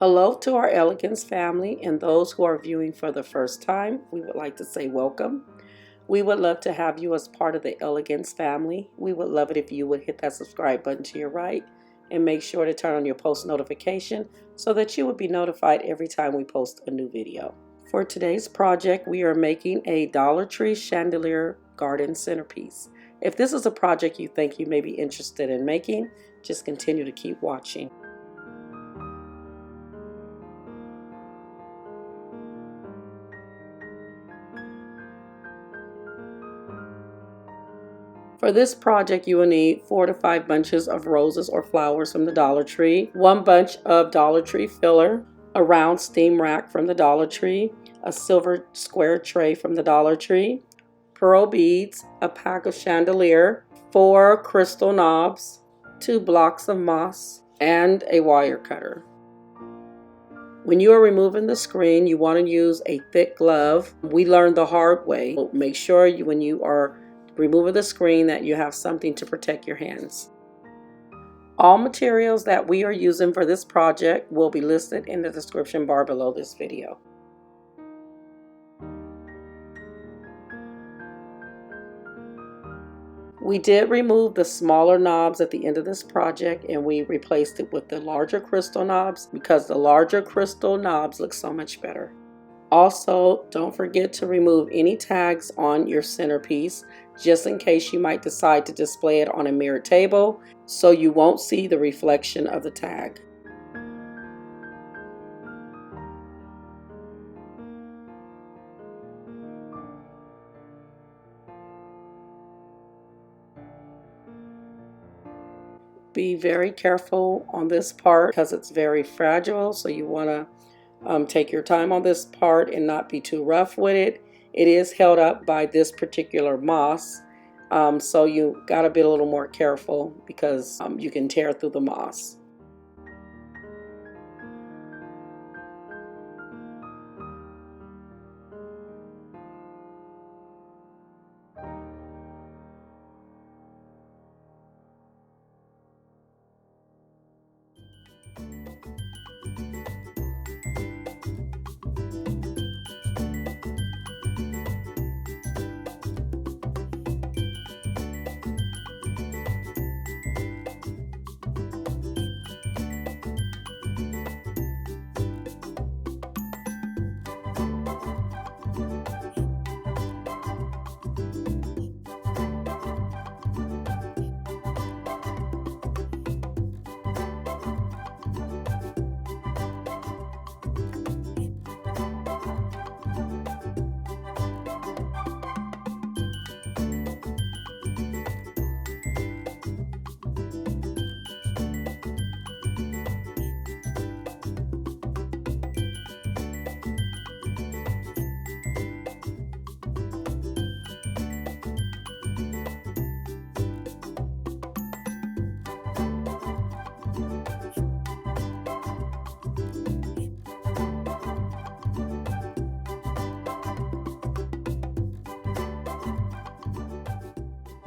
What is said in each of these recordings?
Hello to our Elegance family and those who are viewing for the first time. We would like to say welcome. We would love to have you as part of the Elegance family. We would love it if you would hit that subscribe button to your right and make sure to turn on your post notification so that you would be notified every time we post a new video. For today's project, we are making a Dollar Tree Chandelier Garden Centerpiece. If this is a project you think you may be interested in making, just continue to keep watching. For this project, you will need 4 to 5 bunches of roses or flowers from the Dollar Tree, 1 bunch of Dollar Tree filler, a round steam rack from the Dollar Tree, a silver square tray from the Dollar Tree, pearl beads, a pack of chandelier, 4 crystal knobs, 2 blocks of moss, and a wire cutter. When you are removing the screen, you want to use a thick glove. We learned the hard way. Make sure when you are removing the screen that you have something to protect your hands. All materials that we are using for this project will be listed in the description bar below this video. We did remove the smaller knobs at the end of this project and we replaced it with the larger crystal knobs because the larger crystal knobs look so much better. Also, don't forget to remove any tags on your centerpiece just in case you might decide to display it on a mirror table so you won't see the reflection of the tag. Be very careful on this part because it's very fragile, so you want to take your time on this part and not be too rough with it. It is held up by this particular moss, so you got to be a little more careful because you can tear through the moss.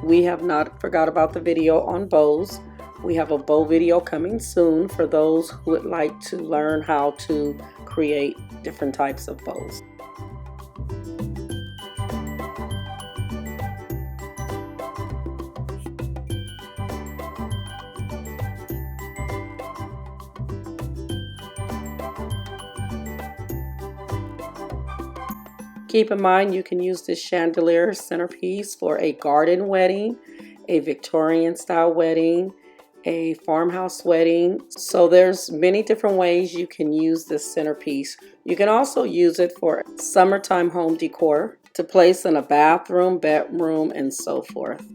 We have not forgot about the video on bows. We have a bow video coming soon for those who would like to learn how to create different types of bows. Keep in mind you can use this chandelier centerpiece for a garden wedding, a Victorian style wedding, a farmhouse wedding. So there's many different ways you can use this centerpiece. You can also use it for summertime home decor to place in a bathroom, bedroom, and so forth.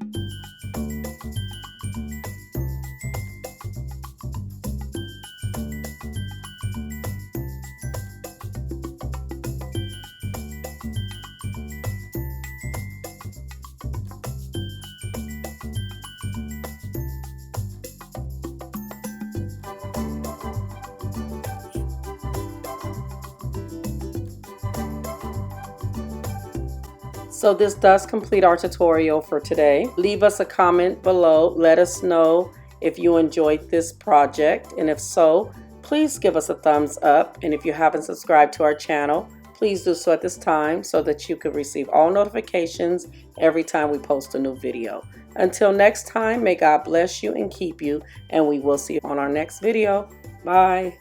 So this does complete our tutorial for today. Leave us a comment below. Let us know if you enjoyed this project, and if so, please give us a thumbs up. And if you haven't subscribed to our channel, please do so at this time so that you can receive all notifications every time we post a new video. Until next time, may God bless you and keep you, and we will see you on our next video. Bye.